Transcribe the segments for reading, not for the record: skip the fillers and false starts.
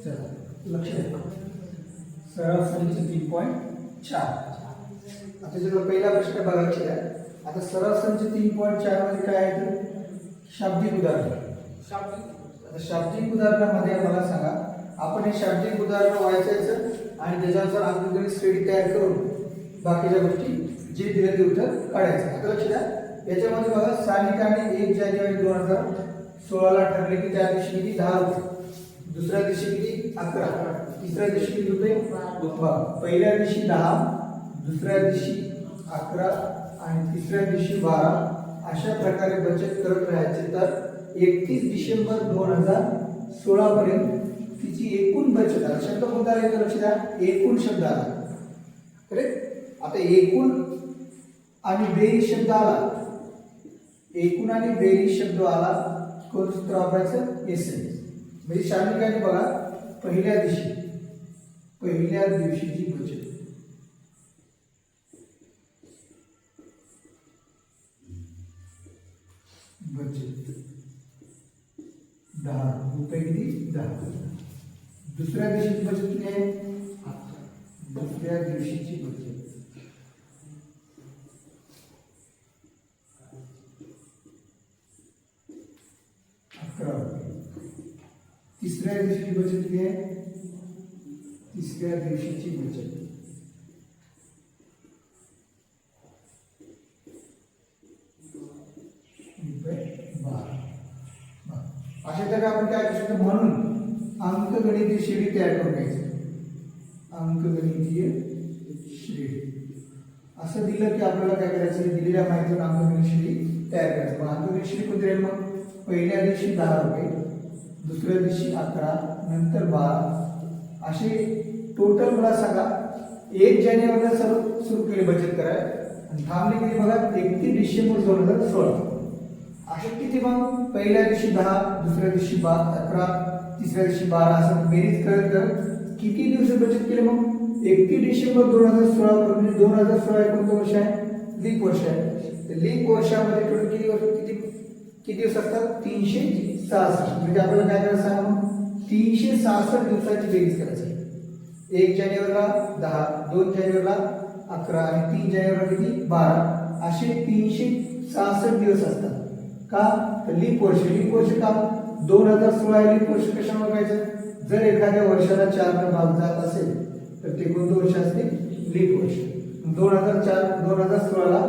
चला लक्ष द्या. सरासरीचे 3.4. आता जर पहिला प्रश्न बघायचा आहे. आता सरासरीचे 3.4 मध्ये काय आहे तर शाब्दिक उदाहरण. आता शाब्दिक उदाहरणामध्ये मला सांगा, आपण हे शाब्दिक उदाहरण वाचायचं आणि त्याच्यानुसार अंकगणित श्रेणी तयार करून बाकीच्या गोष्टी जे दिले ते उत्तर काढायचं. आता लक्ष द्या, याच्यामध्ये बघा सानिकाने 1 जानेवारी 2016 ठरले की त्या दिवशी किती 10 रुपये, दुसऱ्या दिवशी किती 11, तिसऱ्या दिवशी किती रुपये 12, पहिल्या दिवशी 10, दुसऱ्या दिवशी 11 आणि तिसऱ्या दिवशी 12 अशा प्रकारे बचत करत राहायचे. तर 31 डिसेंबर 2016 पर्यंत तिची एकूण बचत आला. शब्द कोणता आला लक्ष द्या, एकूण शब्द आला. करेक्ट. आता एकूण आणि बेरीज शब्द आला, एकूण आणि बेरीज शब्द आला, कोणतं सूत्र वापरायचं, एसएन. म्हणजे शालिकाने बघा पहिल्या दिवशीची बचत बचत 10 रुपये किती 10. दुसऱ्या दिवशीची बचत किती आहे, दुसऱ्या दिवशीची बचत 11 रुपये. तिसऱ्या दिवशीची बचत किती आहे, तिसऱ्या दिवशीची बचत अशा प्रकारे आपण काय करू शकतो, म्हणून अंकगणितीय श्रेणी तयार करून घ्यायची. अंकगणितीय श्रेणी असं दिलं की आपल्याला काय करायचं, दिलेल्या माहितीवर अंकगणित श्रेणी तयार करायचं. मग अंकगणित श्रेणी कोणती राहील, मग पहिल्या दिवशी 10 रुपये, दुसऱ्या दिवशी 11, नंतर 12 असे टोटल मला सांगा 1 जानेवारीला सुरू केली बचत करायला आणि थांबली किती बघा 31 डिसेंबर 2016. असे किती मग पहिल्या दिवशी 10, दुसऱ्या दिवशी 11, तिसऱ्या दिवशी 12 असं बेरीज करत करत किती दिवस बचत केले. मग 31 डिसेंबर 2016 म्हणजे 2016 कोणतं वर्ष आहे, लीप वर्ष आहे. तर लीप वर्षामध्ये टोटल किती दिवस असतात, 366. म्हणजे आपल्याला काय करायचं सांगा, मग 366 दिवसाची बेरीज करायची. 1 जानेवारीला 10, 2 जानेवारीला 11 आणि 3 जानेवारीला किती 12 असे 366 दिवस असतात. का तर लीप वर्ष का 2016 लीप वर्ष कशामुळे पाहिजे, जर एखाद्या वर्षाला 4 ने भाग जात असेल तर ते कोणतं वर्ष असते, लीप वर्ष. 2016 ला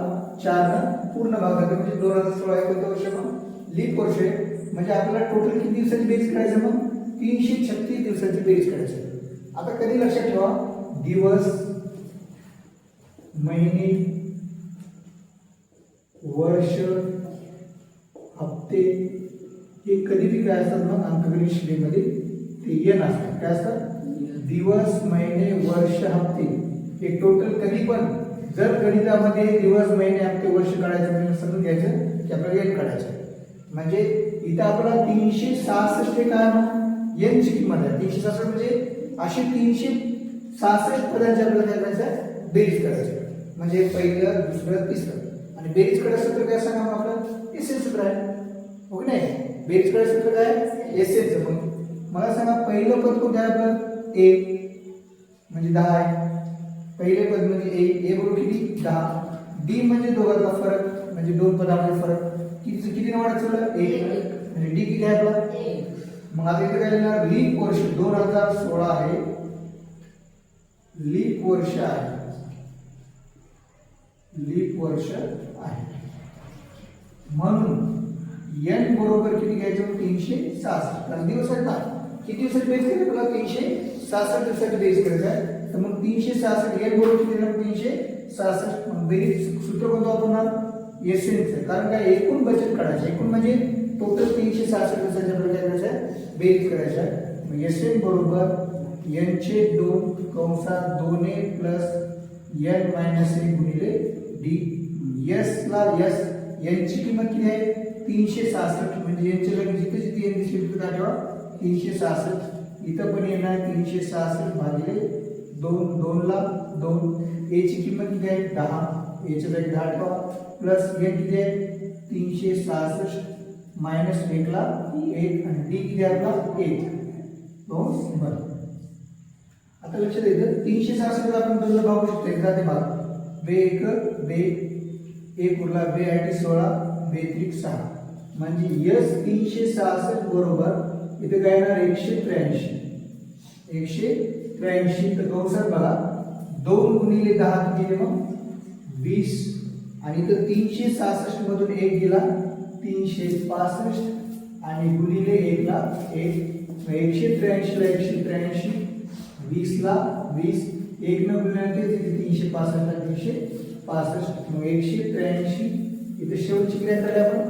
4 ने पूर्ण भाग जाते म्हणजे 2016 हे कोणतं वर्ष, मग लीप वर्ष आहे. म्हणजे आपल्याला टोटल किती दिवसाची बेरीज करायचं, मग 336 दिवसाची बेरीज करायची. आता कधी लक्षात ठेवा, दिवस, महिने, वर्ष, हप्ते हे कधी बी काय असतात, मग अंकगणित श्रेणीमध्ये ते एन असतात. काय असतात, दिवस, महिने, वर्ष, हप्ते हे टोटल कधी पण जर गणितामध्ये दिवस, महिने, हप्ते, वर्ष काढायचं म्हणजे समजून घ्यायचं की आपल्याला एन काढायचं. म्हणजे इथं आपल्याला 366 हे काय, मग एनची किंमत आहे. 366 म्हणजे असे 366 पदांची आपल्याला काय करायचं, बेरीज करायची. म्हणजे पहिलं, दुसरं, तिसरं आणि बेरीज करायचं सूत्र काय सांगा, मग आपलं एसएन सूत्र आहे. हो की नाही, बेरीज करायचं सूत्र काय, एसएनचं. मग मला सांगा पहिलं पद कोणतं आहे आपलं, ए म्हणजे 10 आहे. पहिले पद म्हणजे ए बरोबर किती 10. डी म्हणजे दोघांचा फरक म्हणजे 2 पदामध्ये फरक किती वाढत चाललं 1 म्हणजे डी किती आहे आपला 1. मग आता इथे काय लिहिणार, लीप वर्ष 2016 आहे, लीप वर्ष आहे, लीप वर्ष आहे. म्हणून एन बरोबर किती घ्यायचं, 366. कारण दिवस आहेत ना, किती दिवसाची बेरीज करायची, आपल्याला 366 दिवसाची बेरीज करायचं आहे. तर मग 366 एन बरोबर किती येणार, 366. मग बेरीज सूत्र कोणतं वापरणार, एसएनचं. कारण काय, एकूण बचत काढायची. एकूण म्हणजे टोटल 366 दिवसाच्या प्रकाराच्या बेरीज करायच्या. मग एसएन बरोबर एनचे 2 कंसात 2a प्लस एन मायनस 1 गुणिले डी. एस ला एस एनची किंमत किती आहे, 366. म्हणजे एनच्या जागी जिथे जिथे एन दिसली तिथे काय ठेवा 366. इथं पण येणार 366 भागिले 2, 2 ला 2. ए ची किंमत किती आहे 10, एच्या जागी 10 ठेवा प्लस एन किती आहे 366 मायनस 1 ला 1 आणि डी किती आहे आपला 1. कंस बंद. आता लक्षात येतं 366 आपण दोन भाग शकतो. एकदा ते भाग बे एक बे एक उरला बे 8 16 बे 3 6 म्हणजे यस 366 बरोबर इथे काय येणार 183. 183 तर कंसात बघा 2 गुणिले 10 किती गेले मग 20 आणि इथं 366 मधून 1 गेला 365 आणि गुणिले 1 ला 1 183 ला 183 20 ला 20 1 न गुणिले 365 ला 365 मग 183 इथे शेवटची क्रिया झाली आपण.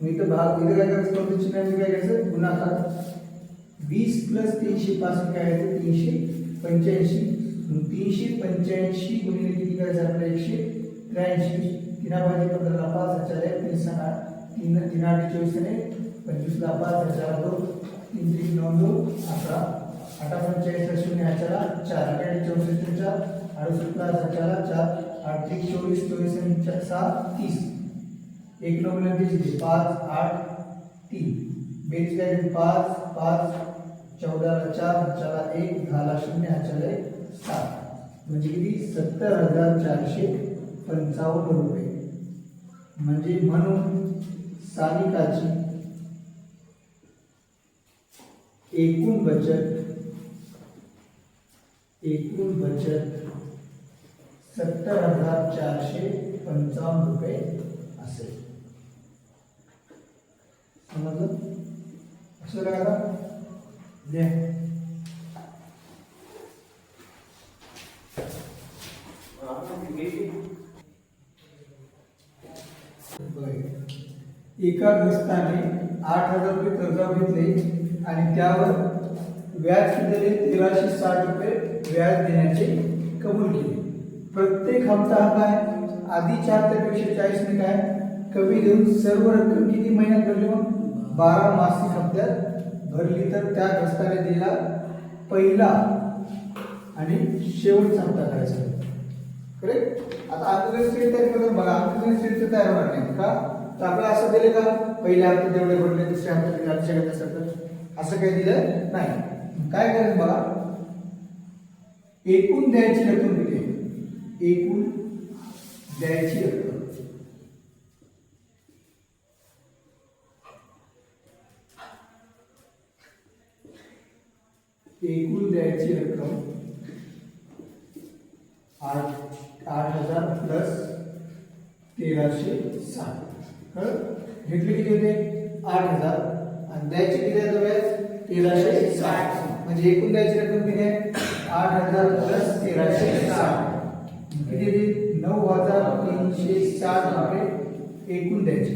मग इथं भाग इथं काय करायचं कोणत्या चिन्हाने काय करायचं गुणाकार 20 प्लस 365 काय येतं 385 385 गुणिले किती करायचं आपल्याला 183 3 भाजी 15 5 4 3 6 3 3 8 24 ने 25 ला 5 4 2 3 3 9 2 11 8 45 0 4 4 8 64 4 68 4 4 8 24 24 आणि 7 30 1 9 गुणिले 5 8 3 बेरीज काय 5 5 14 ला 4 4 1 10 ला 0 4 7 म्हणजे किती 70,455 रुपये. म्हणजे म्हणून सानिकाची एकूण बचत 70,455 रुपये असेल. समजलं असं काय आता एका ग्रस्ताने 8,000 रुपये कर्ज घेतले आणि त्यावर व्याज किती 1360 रुपये व्याज देण्याचे कबूल केले. प्रत्येक हप्ता हा काय आधीच्या हप्त्यापेक्षा 40 ने काय कमी देऊन सर्व रक्कम किती महिन्यात भरली मग 12 मासिक हप्त्यात भरली तर त्या ग्रस्ताने दिलेला पहिला आणि शेवटचा हप्ता करायचा. करेक्ट. आता अंकगणित श्रेणी तयार करून बघा अंकगणित श्रेणी तयार होणार नाही का तर आपल्याला असं दिले का पहिल्या हप्त्यात जेवढे भरले दुसऱ्या हप्त्यात आठशे सगळं असं काही दिलं नाही. काय करायचं बघा एकूण द्यायची रक्कम किती एकूण द्यायची रक्कम एकूण द्यायची रक्कम 8,000 प्लस 1360 घेतले किती होते 8,000 आणि द्यायचे किती आहे व्याज 1360 म्हणजे एकूण द्यायची रक्कम किती आहे 8,000 प्लस 1360 किती येते 9,360 रुपये एकूण द्यायचे.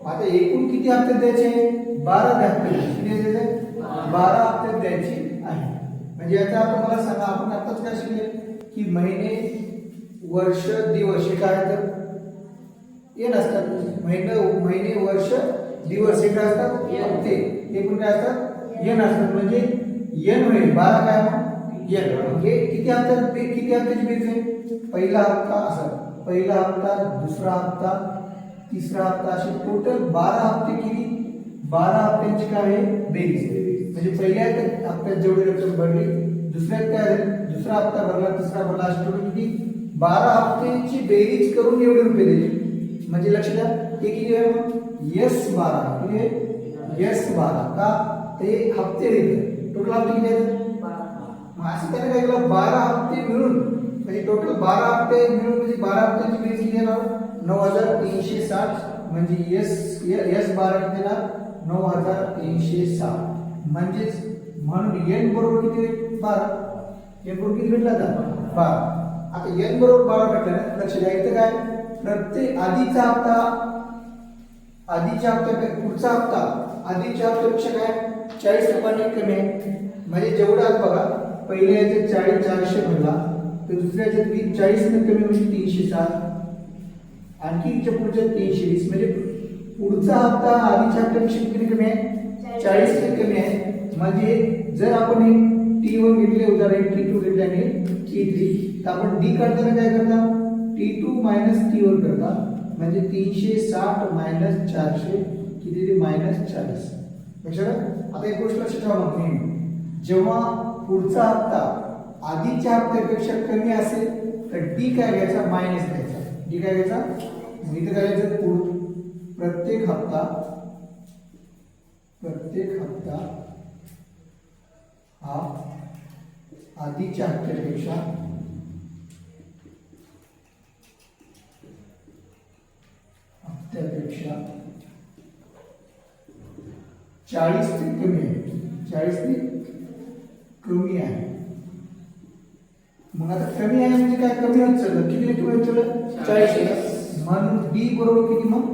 आता एकूण किती हप्त्यात द्यायचे 12 हप्ते किती द्यायचे 12 हप्त्यात द्यायची आहे. म्हणजे याचा अर्थ मला सांगा आपण आताच काय शिकले की महिने वर्ष दिवस हे काय तर ये नसतात महिने वर्ष दिवस हे काय असतात हप्ते हे पण काय असतात ये नसतात म्हणजे एन होईल 12 काय मग एन हे किती हप्त्याची बेरीज आहे पहिला हप्ता असा पहिला हप्ता दुसरा हप्ता तिसरा हप्ता असे टोटल 12 हप्ते किती 12 हप्त्यांची काय आहे बेरीज. म्हणजे पहिल्या हप्त्यात जेवढी रक्कम भरली दुसऱ्यात काय दुसरा हप्ता भरला तिसरा भरला अशी टोटल किती 12 हप्त्यांची बेरीज करून एवढे रुपये दिले. म्हणजे लक्ष द्या हे किती आहे मग यस 12 किती आहे यस 12 का ते हप्ते देते टोटल हप्ते किती आहेत 12. मग असं त्याने काय केलं 12 हप्ते मिळून म्हणजे टोटल 12 हप्ते मिळून म्हणजे 12 हप्त्यांची बेरीज किती येणार 9,360 म्हणजे यस 12 किती येणार 9,360 म्हणजेच म्हणून एन बरोबर किती 12 एन बरोबर किती भेटला आता 12. आता एन बरोबर 12 भेटला ना लक्ष द्या इथं काय प्रत्येक आधीचा हप्ता आधीच्या हप्त्यापेक्षा पुढचा हप्ता आधीच्या हप्त्यापेक्षा काय 40 रुपयांनी कमी आहे. म्हणजे जेवढा बघा पहिल्या याच्यात 400 भरला तर दुसऱ्या याच्यात 40 ने कमी म्हणजे 360 आणखी पुढच्या 320 म्हणजे पुढचा हप्ता आधीच्या हप्त्यापेक्षा किती कमी आहे 40 ने कमी आहे. म्हणजे जर आपण हे T1 घेतले उदाहरण T2 घेतले आणि T3 तर आपण D काढताना काय करता T2 T1 करता म्हणजे 360 400 किती ते -40 लक्षात. आता एक गोष्ट लक्षात ठेवा मग नेहमी, जेव्हा पुढचा हप्ता आधीच्या हप्त्यापेक्षा कमी असेल तर डी काय घ्यायचा, मायनस घ्यायचा. डी काय घ्यायचा, इथे काय घ्यायचं, प्रत्येक हप्ता हा आधीच्या हप्त्यापेक्षा हप्त्यापेक्षा 40 ते कमी आहे, 40 ते कमी आहे. मग आता कमी आहे म्हणजे काय, कमी होत चाललं, किती कमी होत चाललं, 40. म्हणून डी बरोबर किती मग,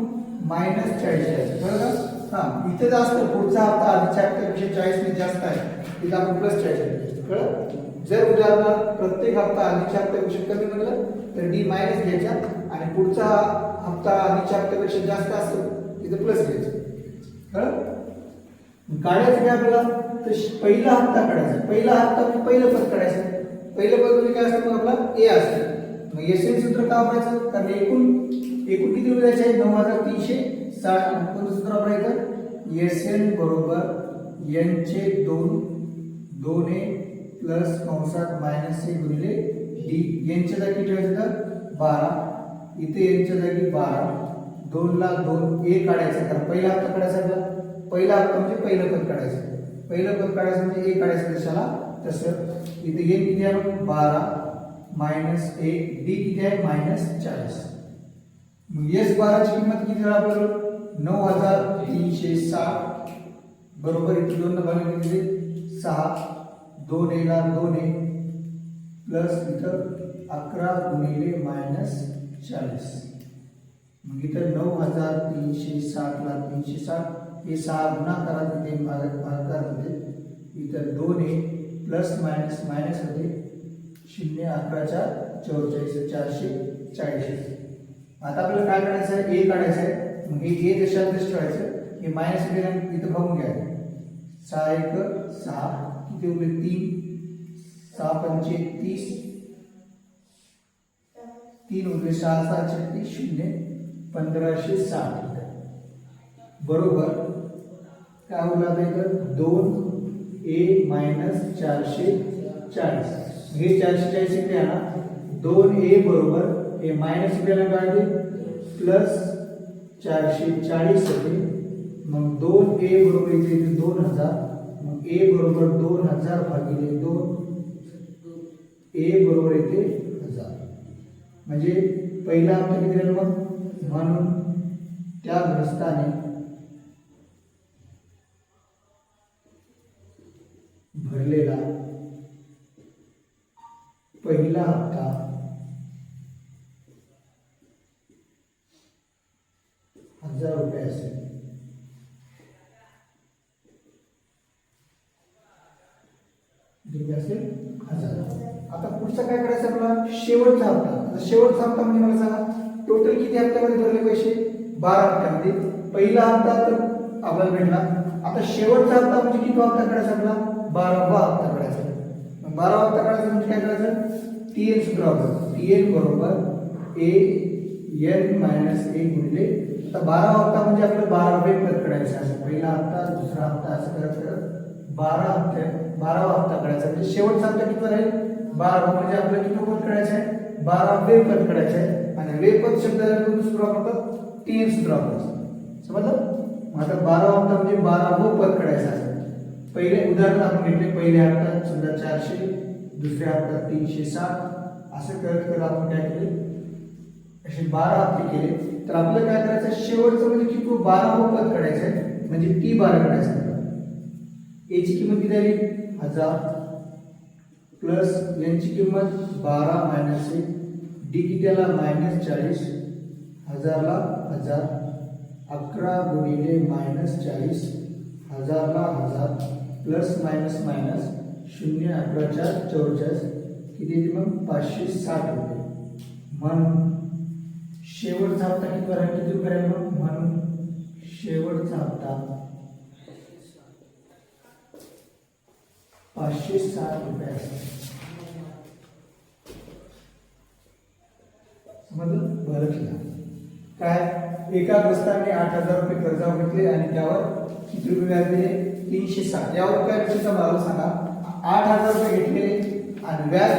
-40 आहे. बरोबर. हा इथे जास्त, पुढचा हप्ता आधीच्या हप्त्यापेक्षा 40 ने जास्त आहे, इथे आपण +40 कळलं. जर उदाहरणार्थ प्रत्येक हप्ता आधीच्या हप्त्यापेक्षा कमी म्हणलं तर डी मायनस घ्यायचा, आणि पुढचा हप्ता आधीच्या हप्त्यापेक्षा जास्त असेल तिथे प्लस घ्यायचं. कळलं. काढायचं काय आपल्याला, तर पहिला हप्ता काढायचा. पहिला हप्ता म्हणजे पहिलं पद काढायचं. पहिलं पद म्हणजे काय असतं, मग आपला ए असतं. मग एसएन सूत्र का वापरायचं, कारण एकूण किती द्यायचे आहे, 9360. कोणतं सूत्र वापरायचं, एसएन बरोबर एन चे 2a प्लस कंसात -a गुणिले डी. एनच्या जागी ठेवायचं तर 12, इथे एनच्या जागी 12, 2 ला 2 ए काढायचं. कारण पहिला हप्ता काढायचा, पहिला हप्ता म्हणजे पहिलं पद काढायचं. पहिलं पद काढायचं म्हणजे ए काढायचं कशाला, तसं इथे एन किती आहे, 12 -a, डी किती आहे, -40. मग एस 12 ची किंमत किती झाली आपल्याला, 9360 बरोबर. इथे 2 न भागले किती, 6, 2a ला 2a प्लस इथं 11 गुणिले -40. मग इथं 9360 ला 360, हे 6 गुणाकारात होते, भागाकारात होते. इथं 2a प्लस मायनस मायनस होते, 0 11 44 440. आता आपल्याला काय काढायचं आहे, ए काढायचं आहे. मग हे ए देशातच ठेवायचं, हे मायनस केल्यानंतर इथं बघून घ्या, 6 1 6 किती उरले, 3 6 5 30, 3 उरले, 6 6 36 0 1560 बरोबर. काय उरला इथं, 2a - 440. हे 440 इकडे आणा, 2a बरोबर हे मायनस इकडे काय प्लस 440 होते. मग 2a बरोबर इथे 2000, मग a बरोबर 2000 भागिले 2, a बरोबर इथे 1000. म्हणजे पहिला हप्ता किती झाला मग, म्हणून त्या ग्रस्ताने भरलेला पहिला हप्ता 1000 रुपये असेल. असेल 1000. आता पुढचा काय करायचं आपला, शेवटचा हप्ता. शेवटचा हप्ता म्हणजे मला सांगा, टोटल किती हप्त्यामध्ये भरले पैसे, 12 हप्त्यामध्ये. पहिला हप्ता तर आपल्याला भेटला. आता शेवटचा हप्ता म्हणजे किती हप्ता काढायचा आपला, 12वा हप्ता काढायचा. 12वा हप्ता काढायचा म्हणजे काय करायचं, टीएन सूत्र वापरायचं. टीएन बरोबर ए एन मायनस ए गुणिले. आता 12वा हप्ता म्हणजे आपल्याला 12वे पद काढायचं आहे. पहिला हप्ता, दुसरा हप्ता असं करत करत 12वा हप्ता काढायचा. म्हणजे शेवटचा हप्ता किती राहील, 12. म्हणजे आपल्याला किती पद काढायचं आहे, 12वे पद काढायचं आहे. आणि वे पद शब्दाला सूत्र वापरतात, टीएन सूत्र वापरायचं. समजलं. आता 12वा हप्ता म्हणजे 12वं पद काढायचं आहे. पहिले उदाहरण आपण घेतले, पहिल्या हप्त्यात समजा 400, दुसऱ्या हप्त्यात 360, असं करत करत आपण काय केले, असे 12 हप्ते केले. तर आपल्याला काय करायचं, शेवटचं म्हणजे किती, 12वं पद काढायचं आहे. म्हणजे T12 काढायचं आहे. ए ची किंमत किती आली, 1000 प्लस यांची किंमत 12 मायनस 1, डी किती आला -40, 1000 ला 1000, 11 गुणिले -40, 1000 ला 1000 प्लस मायनस मायनस 0 11 44 किती येते मग 560 रुपये. म्हणून शेवटचा हप्ता किती करायला, किती करायला मग, म्हणून शेवटचा हप्ता 560 रुपये आहे. समजलं. बरं केलं काय, एका ग्रस्ताने 8,000 रुपये कर्जावर घेतले आणि त्यावर किती रुपये व्याज दिले 360. यावर काय विषयचा मला सांगा. 8,000 रुपये घेतले आणि व्याज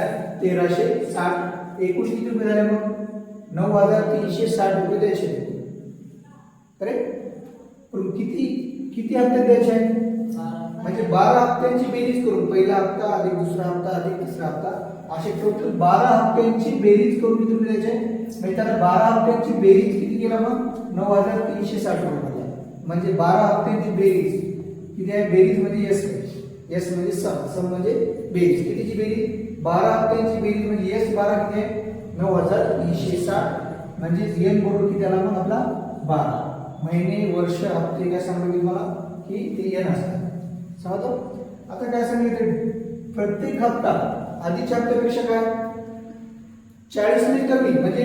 1,360. एकूण किती रुपये झाले मग 9,360 रुपये द्यायचे. करेक्ट. पण किती किती हप्ते द्यायचे आहेत म्हणजे 12 हप्त्यांची बेरीज करून पहिला हप्ता अधिक दुसरा हप्ता अधिक तिसरा हप्ता असे टोटल 12 हप्त्यांची बेरीज करून किती रुपये द्यायचे. म्हणजे त्याला 12 हप्त्यांची बेरीज किती केला मग 9,360 रुपये. म्हणजे 12 हप्त्यांची बेरीज किती आहे. बेरीज म्हणजे एस म्हणजे सम म्हणजे बेरीज. कितीची बेरीज 12 हप्त्यांची बेरीज म्हणजे एस 12 किती आहे 9,360. म्हणजे एन बरोबर किती आला मग आपला 12. महिने वर्ष हप्ते काय सांगितलं मला की ते एन असतात. समजतो. आता काय सांगितलं प्रत्येक हप्ता आधीच्या हप्त्यापेक्षा काय 40 ने कमी. म्हणजे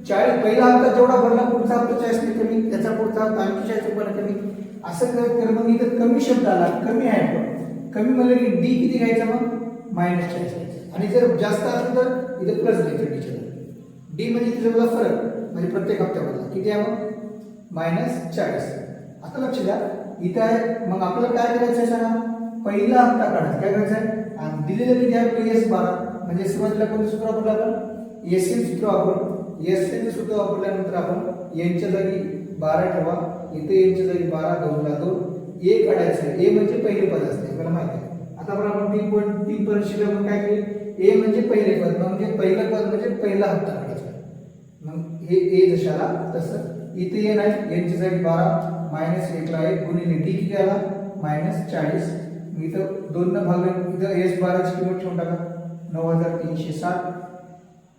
40 पहिला हप्ता जेवढा भरला पुढचा हप्ता 40 ने कमी, त्याचा पुढचा हप्ता आणखी 40 रुपये कमी. असं कर मग इथं कमी शब्द आला. कमी आहे पण कमी म्हणजे की डी किती घ्यायचा मग -40. आणि जर जास्त असेल तर इथं प्लस घ्यायचं टीचर. डी म्हणजे तिचा फरक म्हणजे प्रत्येक हप्त्यामधला किती आहे मग -40. आता लक्ष द्या इथं आहे. मग आपल्याला काय करायचं आहे सांगा. पहिला हप्ता काढायचा. काय करायचं आहे आणि दिलेलं किती आहे एस 12. म्हणजे सुरुवातीला कोणतं सूत्र वापरलं आपण एसएन सूत्र वापरून. एसएन सूत्र वापरल्यानंतर आपण एनच्या जागी 12 ठेवा. इथे एनच्या जागी 12 2 ला 2 ए काढायचं. ए म्हणजे पहिले पद असते आपल्याला माहिती आहे. आता आपण 3.3 पर्यंत शिकलो. आपण काय केले ए म्हणजे पहिले पद म्हणजे पहिलं पद म्हणजे पहिला हप्ता काढायचा. मग हे ए जशाला तसं इथे एन आहे. एनच्या जागी 12 -1 ला 1 गुणिले डी किती आला -40. इथं 2 न भागलं. इथं एस 12 ची किंमत ठेवून टाका 9,360.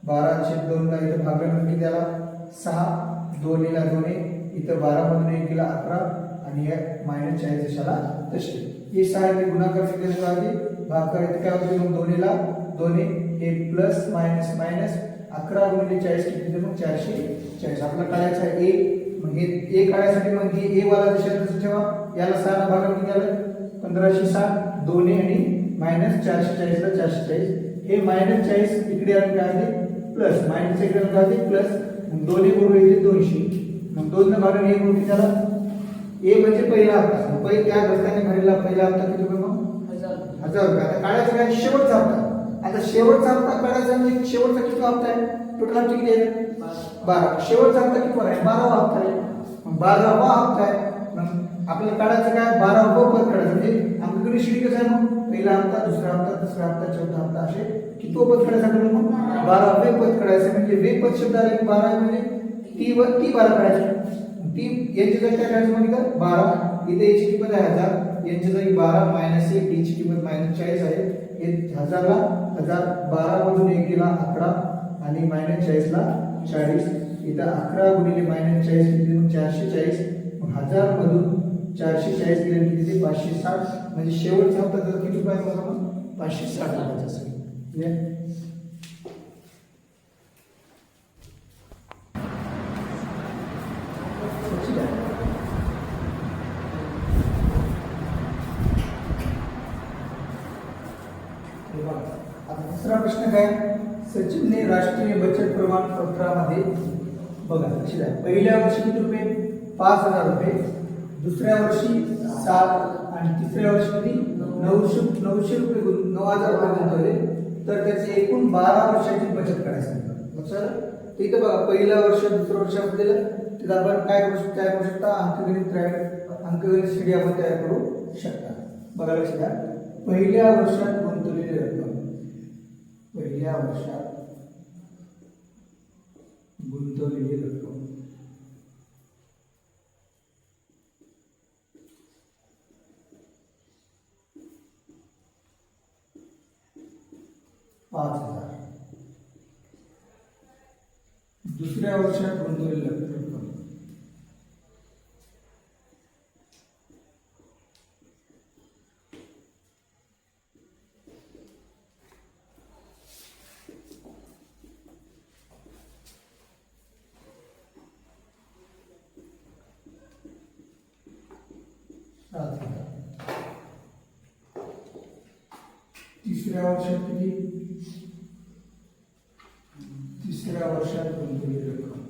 12/2 ला इथं भागलं किती आला 6. 2 ला 2 इथं 12 मधून 1 गेला 11 आणि हे -40 जशाला तसे. हे 6 ने गुणाकार केले पाहिजे. भागाकार इथे काय होते मग 2 ला 2 हे प्लस मायनस मायनस 11 गुणिले 40 किती मग 440. आपल्याला काढायचं आहे ए. मग हे ए काढायसाठी मग हे ए वाला दिशेला तसं ठेवा. याला 6 ला भागा किती आलं 1560. 2 आणि -440 ला 440. हे -40 इकडे आले काय आले प्लस. मायनस इकडे काय आले प्लस. मग 2 बरोबर येते 200. मग 2 न भागाने ए म्हणून त्याला ए म्हणजे पहिला हप्ता. पहिले त्या घटकाने भरलेला पहिला हप्ता किती रुपये मग 1000 रुपये. आता काढायचं काय शेवटचा हप्ता. आता शेवटचा हप्ता काढायचा म्हणजे शेवटचा किती हप्ता आहे टोटल हप्ते किती आहे 12. शेवटचा हप्ता किती आहे 12वा हप्ता आहे. मग 12वा हप्ता आहे. मग आपल्याला काढायचं काय 12व पद काढायचं. म्हणजे आमच्याकडे शिडी कसं आहे मग पहिला हप्ता दुसरा हप्ता तिसरा हप्ता चौथा हप्ता असे किती पद काढायचं मग 12वे पद काढायचं. म्हणजे वे पद शब्द आले 12 म्हणजे टी 12 काढायचं. ती यांची जागी काय करायचं मग इथं 12. इथे याची किंमत आहे 1000. यांची जागी 12 -1 डी ची किंमत -40 आहे. हे 1000 ला 1000 12 मधून 1 गेला 11 आणि -40 ला 40. इथं 11 गुणिले -40 किती मग 440. मग 1000 मधून 440 गेले किती ते 560. म्हणजे शेवटचा हप्ता जर किती रुपये बघा मग 560 रुपयाचा असेल. दुसरा प्रश्न काय सचिनने राष्ट्रीय बचत प्रमाणपत्रामध्ये बघा पहिल्या वर्षी किती रुपये 5,000 रुपये. दुसऱ्या वर्षी 7 आणि तिसऱ्या वर्षी किती 900 रुपये 9,000 रुपये गुंतवले. तर त्याचे एकूण 12 वर्षाची बचत करायची. लक्षात इथं बघा पहिलं वर्ष दुसरं वर्ष दिलं तिथं आपण काय करू शकता अंकगणित शिडी आपण तयार करू शकता. बघा लक्ष द्या पहिल्या वर्षात गुंतवलेली रक्कम. पहिल्या वर्षात गुंतवलेली रक्कम $5,000. दुसऱ्या वर्षात गुंतवलेली रक्कम तिसऱ्या वर्षात किती तिसऱ्या वर्षात गुंतवलेली रक्कम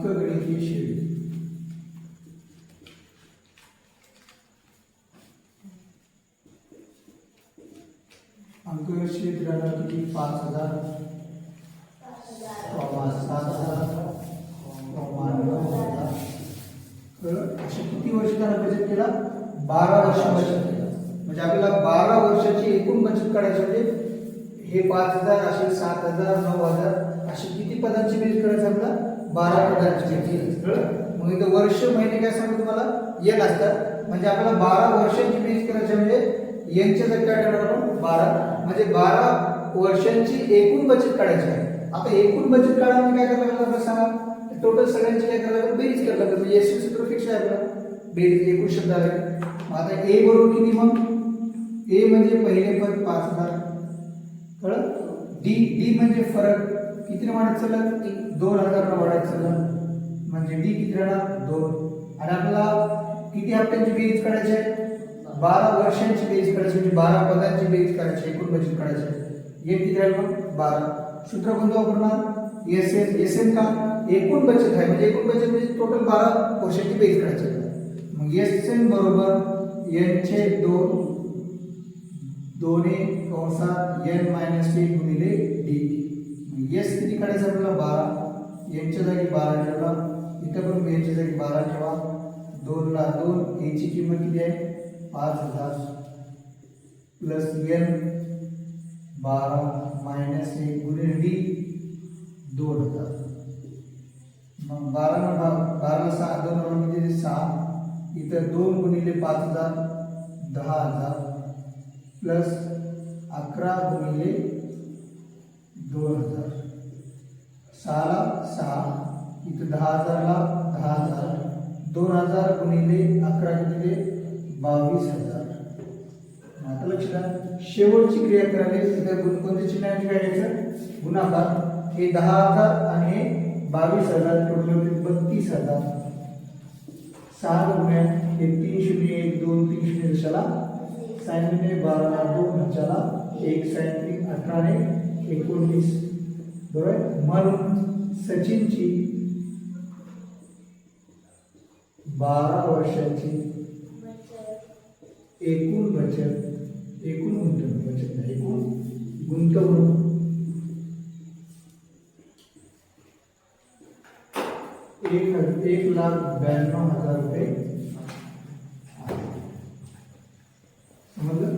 अंकगणितीय श्रेणी. अंकगणित राहणार किती 5000 7000 9000. असे किती वर्ष त्याला बचत केला 12 वर्ष बचत केला. म्हणजे आपल्याला 12 वर्षाची एकूण बचत काढायची म्हणजे हे 5000 असे 7000 9000 असे किती पदांची बेरीज करायचं आपल्याला 12 पदांची बेरीज. मग इथं वर्ष महिने काय सांगतो तुम्हाला एन असतात. म्हणजे आपल्याला 12 वर्षांची बेरीज करायची म्हणजे एनच्या जागी काय ठेवणार आपण 12. म्हणजे 12 वर्षांची एकूण बचत काढायची आहे. आता एकूण बचत काढायला काय करायला लागलं सांगा. टोटल सगळ्यांची काय करायला लागलं बेरीज करायला लागलं. म्हणजे एस सूत्र फिक्स आहे आपला बेरीज एकूण शब्द आहे. मग आता ए बरोबर किती मग ए म्हणजे पहिले पद 5000 कळलं. डी डी म्हणजे फरक किती वाढत चालला 2000 वाढत चालला. म्हणजे डी किती राहणार 2. आणि आपल्याला किती हप्त्यांची बेरीज काढायची आहे 12 वर्षांची बेरीज करायची म्हणजे 12 पदांची बेरीज करायची एकूण बचत करायची. हे किती राहील मग 12. सूत्र कोणतं वापरणार एस एन. एस एन का एकूण बचत आहे म्हणजे एकूण बचत म्हणजे टोटल 12 वर्षांची बेरीज करायची. मग एस एन बरोबर एन चे 2 दोन्ही कंसात एन मायनस 1 गुणिले डी. एस किती काढायचं आपल्याला 12. एनच्या जागी 12 ठेवला. इथं पण एनच्या जागी 12 ठेवा. 2 ला 2 एची किंमत किती आहे 5000 प्लस एन 12 मायनस 1 गुणिले डी 2000. मग 12 ला 6 2 म्हणजे 6. इथं 2 गुणिले 5000 10000 प्लस 11 गुणिले 2000. 6 ला 6 इथं 10000 ला 10000 2000 गुणिले 11 किती 22000. आता लक्षात शेवटची क्रिया करायला तिथे कोणत्या चिन्हाने काय घ्यायचं गुणाकार. हे 10000 आणि हे 22000 टोटल होते 32000. 6 गुणिले हे 3 0 1 2 3 0 दशाला साइन ने 12 ला 2 दशाला 1 साइन 3 18 ने 19 बरोबर. म्हणून सचिनची 12 वर्षाची एकूण बचत एकूण गुंतवणूक बचत नाही एकूण गुंतवणूक 1,92,000 रुपये. समजलं.